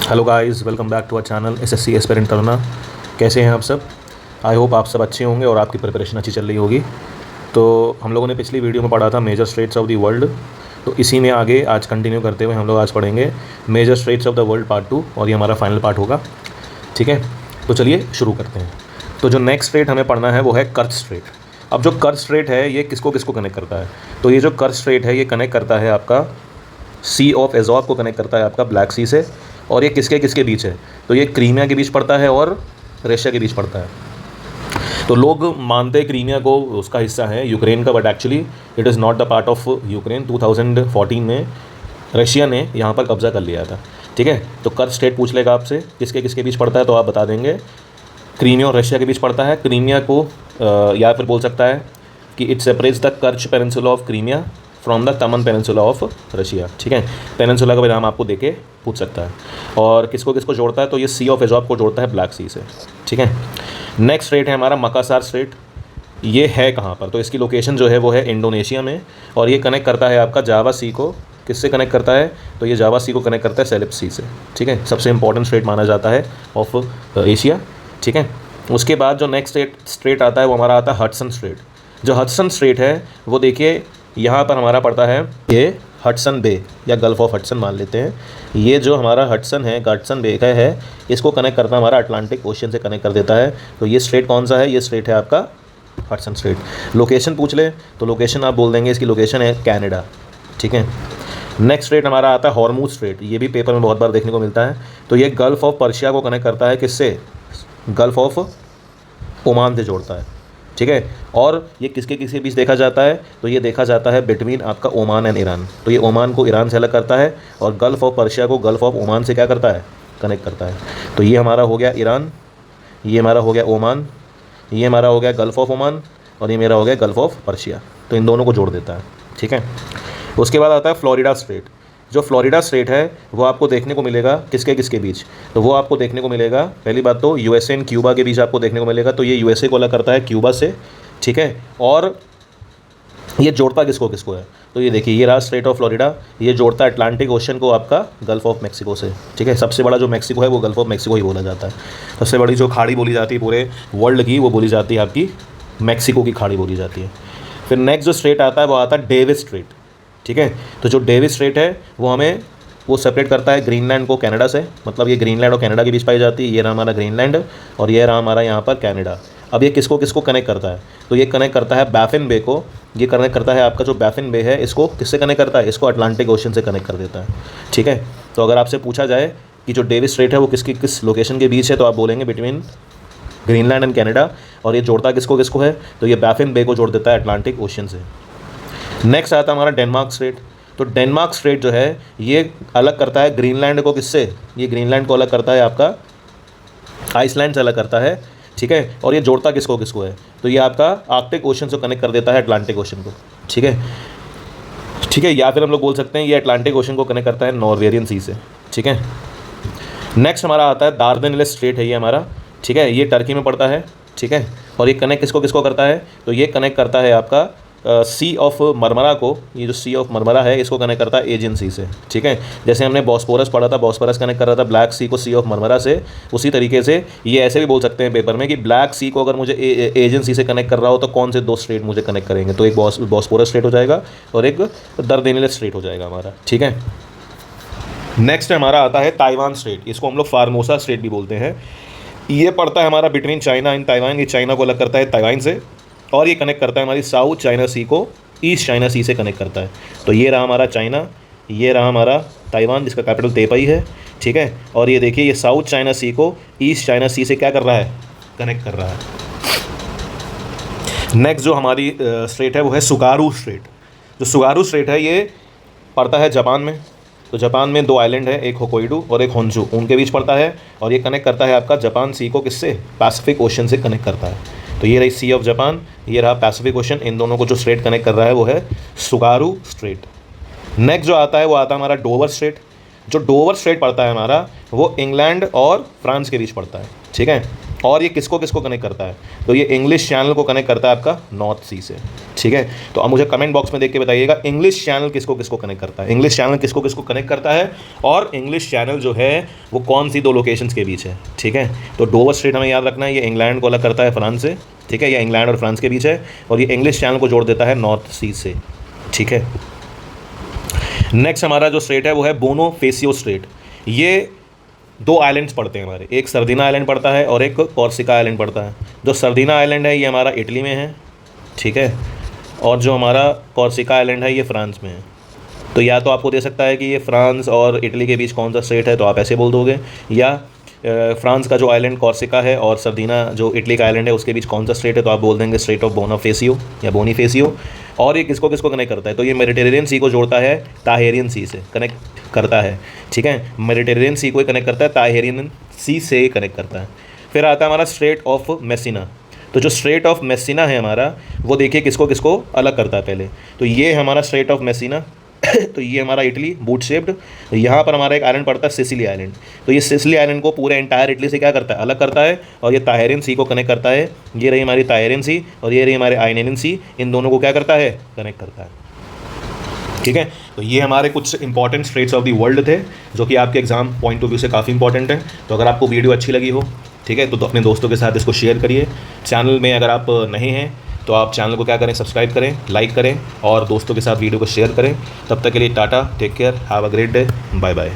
Hello guys, welcome back to our channel SSC aspirant Taruna. कैसे हैं आप सब? आई होप आप सब अच्छे होंगे और आपकी प्रिपरेशन अच्छी चल रही होगी। तो हम लोगों ने पिछली वीडियो में पढ़ा था major straits of the world, तो इसी में आगे आज कंटिन्यू करते हुए हम लोग आज पढ़ेंगे major straits of the world part 2 और ये हमारा फाइनल पार्ट होगा। ठीक है, तो चलिए शुरू करते हैं। तो जो नेक्स्ट स्ट्रेट हमें पढ़ना है वो है कर्च स्ट्रेट। अब जो कर्च स्ट्रेट है ये किसको किसको कनेक्ट करता है? तो ये जो कर्च स्ट्रेट है ये कनेक्ट करता है आपका सी ऑफ एजॉब को कनेक्ट करता है आपका ब्लैक सी से। और ये किसके किसके बीच है? तो ये क्रीमिया के बीच पड़ता है और रशिया के बीच पड़ता है। तो लोग मानते हैं क्रीमिया को उसका हिस्सा है यूक्रेन का, but actually it is not the part of Ukraine. 2014 में रशिया ने यहाँ पर कब्ज़ा कर लिया था। ठीक है, तो कर्च स्ट्रेट पूछ लेगा आपसे किसके किसके बीच पड़ता है, तो आप बता देंगे क्रीमिया और रशिया के बीच पड़ता है। क्रीमिया को या फिर बोल सकता है कि it separates the कर्च peninsula of Crimea from the तमन पेनिनसुला ऑफ रशिया। ठीक है, पेनिनसुला का नाम आपको देके पूछ सकता है। और किसको किसको जोड़ता है? तो ये सी ऑफ एजॉब को जोड़ता है ब्लैक सी से। ठीक है, नेक्स्ट स्ट्रेट है हमारा मकासार स्ट्रेट। ये है कहाँ पर? तो इसकी लोकेशन जो है वो है इंडोनेशिया में, और ये कनेक्ट करता है आपका जावा सी को। किससे कनेक्ट करता है? तो ये जावा सी को कनेक्ट करता है सेलेब्स सी से। ठीक है, सबसे इंपॉर्टेंट स्ट्रेट माना जाता है ऑफ एशिया। ठीक है, उसके बाद जो नेक्स्ट स्ट्रेट आता है वो हमारा आता है हडसन स्ट्रेट। जो हडसन स्ट्रेट है वो देखिए यहाँ पर हमारा पड़ता है ये हडसन बे या गल्फ ऑफ हडसन मान लेते हैं। ये जो हमारा हडसन है, हडसन बे का है, इसको कनेक्ट करता हमारा अटलांटिक ओशियन से कनेक्ट कर देता है। तो ये स्ट्रेट कौन सा है? ये स्ट्रेट है आपका हडसन स्ट्रेट। लोकेशन पूछ ले तो लोकेशन आप बोल देंगे इसकी लोकेशन है कनाडा। ठीक है, नेक्स्ट स्ट्रेट हमारा आता है हॉर्मूज स्ट्रेट। ये भी पेपर में बहुत बार देखने को मिलता है। तो ये गल्फ ऑफ पर्शिया को कनेक्ट करता है किससे? गल्फ ऑफ ओमान से जोड़ता है। ठीक है, और ये किसके किसके बीच देखा जाता है? तो ये देखा जाता है बिटवीन आपका ओमान एंड ईरान। तो ये ओमान को ईरान से अलग करता है और गल्फ ऑफ पर्शिया को गल्फ ऑफ ओमान से क्या करता है? कनेक्ट करता है। तो ये हमारा हो गया ईरान, ये हमारा हो गया ओमान, ये हमारा हो गया गल्फ ऑफ ओमान, और ये मेरा हो गया गल्फ ऑफ पर्शिया। तो इन दोनों को जोड़ देता है। ठीक है, उसके बाद आता है फ्लोरिडा स्ट्रेट। जो फ्लोरिडा स्ट्रेट है वो आपको देखने को मिलेगा किसके किसके बीच? तो वो आपको देखने को मिलेगा, पहली बात तो यूएसए एंड क्यूबा के बीच आपको देखने को मिलेगा। तो ये यूएसए को अलग करता है क्यूबा से। ठीक है, और ये जोड़ता किसको किसको है? तो ये देखिए ये रहा स्ट्रेट ऑफ फ्लोरिडा, ये जोड़ता है अटलांटिक ओशन को आपका गल्फ ऑफ मैक्सिको से। ठीक है, सबसे बड़ा जो मैक्सिको है वो गल्फ ऑफ मैक्सिको ही बोला जाता है। सबसे बड़ी जो खाड़ी बोली जाती है पूरे वर्ल्ड की वो बोली जाती है आपकी मैक्सिको की खाड़ी बोली जाती है। फिर नेक्स्ट जो स्ट्रेट आता है वो आता है डेविस स्ट्रेट। ठीक है, तो जो डेविस स्ट्रेट है वो सेपरेट करता है ग्रीनलैंड को कनाडा से। मतलब ये ग्रीनलैंड और कनाडा के बीच पाई जाती है। ये रहा हमारा ग्रीनलैंड और ये रहा हमारा यहाँ पर कनाडा। अब ये किसको किसको कनेक्ट करता है? तो ये कनेक्ट करता है बैफिन बे को। ये कनेक्ट करता है आपका जो बैफिन बे है, इसको किससे कनेक्ट करता है? इसको अटलांटिक ओशन से कनेक्ट कर देता है। ठीक है, तो अगर आपसे पूछा जाए कि जो डेविस स्ट्रेट है वो किसकी किस लोकेशन के बीच है, तो आप बोलेंगे बिटवीन ग्रीनलैंड एंड कनाडा। और ये जोड़ता किसको किसको है? तो ये बैफिन बे को जोड़ देता है अटलांटिक ओशन से। नेक्स्ट आता है हमारा डेनमार्क स्ट्रेट। तो डेनमार्क स्ट्रेट जो है ये अलग करता है ग्रीनलैंड को किससे? ये ग्रीनलैंड को अलग करता है आपका आइसलैंड से अलग करता है। ठीक है, और ये जोड़ता किसको किसको है? तो ये आपका आर्कटिक ओशन से कनेक्ट कर देता है अटलांटिक ओशन को। ठीक है, ठीक है, या फिर हम लोग बोल सकते हैं ये अटलांटिक ओशन को कनेक्ट करता है नॉर्वेरियन सी से। ठीक है, नेक्स्ट हमारा आता है दार्देनेलेस स्ट्रेट है ये हमारा। ठीक है, ये टर्की में पड़ता है। ठीक है, और ये कनेक्ट किसको किसको करता है? तो ये कनेक्ट करता है आपका सी ऑफ मरमरा को। ये जो सी ऑफ मरमरा है इसको कनेक्ट करता है एजियन सी से। ठीक है, जैसे हमने बॉस्पोरस पढ़ा था, बॉस्पोरस कनेक्ट कर रहा था ब्लैक सी को सी ऑफ मरमरा से, उसी तरीके से ये ऐसे भी बोल सकते हैं पेपर में कि ब्लैक सी को अगर मुझे एजियन सी से कनेक्ट कर रहा हो तो कौन से दो स्ट्रेट मुझे कनेक्ट करेंगे? तो एक बॉस्पोरस स्ट्रेट हो जाएगा और एक दार्देनेलेस स्ट्रेट हो जाएगा हमारा। ठीक है, नेक्स्ट हमारा आता है ताइवान स्ट्रेट। इसको हम लोग फार्मोसा स्ट्रेट भी बोलते हैं। ये पड़ता है हमारा बिटवीन चाइना एंड ताइवान। ये चाइना को अलग करता है ताइवान से, और ये कनेक्ट करता है हमारी साउथ चाइना सी को ईस्ट चाइना सी से कनेक्ट करता है। तो ये रहा हमारा चाइना, ये रहा हमारा ताइवान जिसका कैपिटल तेपई है। ठीक है, और ये देखिए ये साउथ चाइना सी को ईस्ट चाइना सी से क्या कर रहा है? कनेक्ट कर रहा है। नेक्स्ट जो हमारी स्ट्रेट है वो है सुगारू स्ट्रेट। जो सुगारू स्ट्रेट है ये पड़ता है जापान में। तो जापान में दो आइलैंड है, एक होकोइडू और एक होन्शू, उनके बीच पड़ता है। और ये कनेक्ट करता है आपका जापान सी को किससे? पैसिफिक ओशन से कनेक्ट करता है। तो ये रही सी ऑफ जापान, ये रहा पैसिफिक ओशन। इन दोनों को जो स्ट्रेट कनेक्ट कर रहा है वो है सुगारू स्ट्रेट। नेक्स्ट जो आता है वो आता है हमारा डोवर स्ट्रेट। जो डोवर स्ट्रेट पड़ता है हमारा वो इंग्लैंड और फ्रांस के बीच पड़ता है। ठीक है, और ये किसको किसको कनेक्ट करता है, तो ये इंग्लिश चैनल को कनेक्ट करता है आपका नॉर्थ सी से, ठीक है। तो अब मुझे कमेंट बॉक्स में देख के बताइएगा इंग्लिश चैनल किसको किसको कनेक्ट करता है, इंग्लिश चैनल किसको किसको कनेक्ट करता है, और इंग्लिश चैनल जो है वो कौन सी दो लोकेशंस के बीच है, ठीक है। तो डोवर स्ट्रेट हमें याद रखना है, ये इंग्लैंड को अलग करता है फ्रांस से, ठीक है, ये इंग्लैंड और फ्रांस के बीच है, और ये इंग्लिश चैनल को जोड़ देता है नॉर्थ सी से, ठीक है। नेक्स्ट हमारा जो स्ट्रेट है वो है बोनाफेसियो स्ट्रेट। ये दो आइलैंड्स पड़ते हैं हमारे, एक सर्दिना आइलैंड पड़ता है और एक कॉर्सिका आइलैंड पड़ता है। जो सर्दिना आइलैंड है ये हमारा इटली में है, ठीक है, और जो हमारा कॉर्सिका आइलैंड है ये फ्रांस में है। तो या तो आपको दे सकता है कि ये फ्रांस और इटली के बीच कौन सा स्ट्रेट है, तो आप ऐसे बोल दोगे, या फ्रांस का जो आइलैंड कॉर्सिका है और सर्दिना जो इटली का आइलैंड है उसके बीच कौन सा स्ट्रेट है, तो आप बोल देंगे स्ट्रेट ऑफ बोनाफेसियो या बोनीफेसियो। और ये किसको किसको कनेक्ट करता है, तो ये मेडिटेरेनियन सी को जोड़ता है ताहेरियन सी से, कनेक्ट करता है, ठीक है, मेडिटेरेनियन सी को कनेक्ट करता है, ताहेरियन सी से कनेक्ट करता है। फिर आता है हमारा स्ट्रेट ऑफ मेसिना। तो जो स्ट्रेट ऑफ मेसिना है हमारा, वो देखिए किसको किसको अलग करता है पहले, तो ये हमारा स्ट्रेट ऑफ मेसिना तो ये हमारा इटली बूट शेप्ड, यहाँ पर हमारा एक आइलैंड पड़ता है सिसिली आइलैंड, तो ये सिसिली आइलैंड को पूरे एंटायर इटली से क्या करता है, अलग करता है, और ये ताहेरियन सी को कनेक्ट करता है। ये रही हमारी ताहेरियन सी और ये रही हमारे आइनेरियन सी, इन दोनों को क्या करता है, कनेक्ट करता है, ठीक है। तो ये हमारे कुछ important straits of the world थे जो कि आपके एग्जाम पॉइंट ऑफ व्यू से काफ़ी इंपॉर्टेंट है। तो अगर आपको वीडियो अच्छी लगी हो, ठीक है, तो अपने दोस्तों के साथ इसको शेयर करिए। चैनल में अगर आप नहीं हैं तो आप चैनल को क्या करें, सब्सक्राइब करें, लाइक करें और दोस्तों के साथ वीडियो को शेयर करें। तब तक के लिए tata, take care, have a great day, bye bye.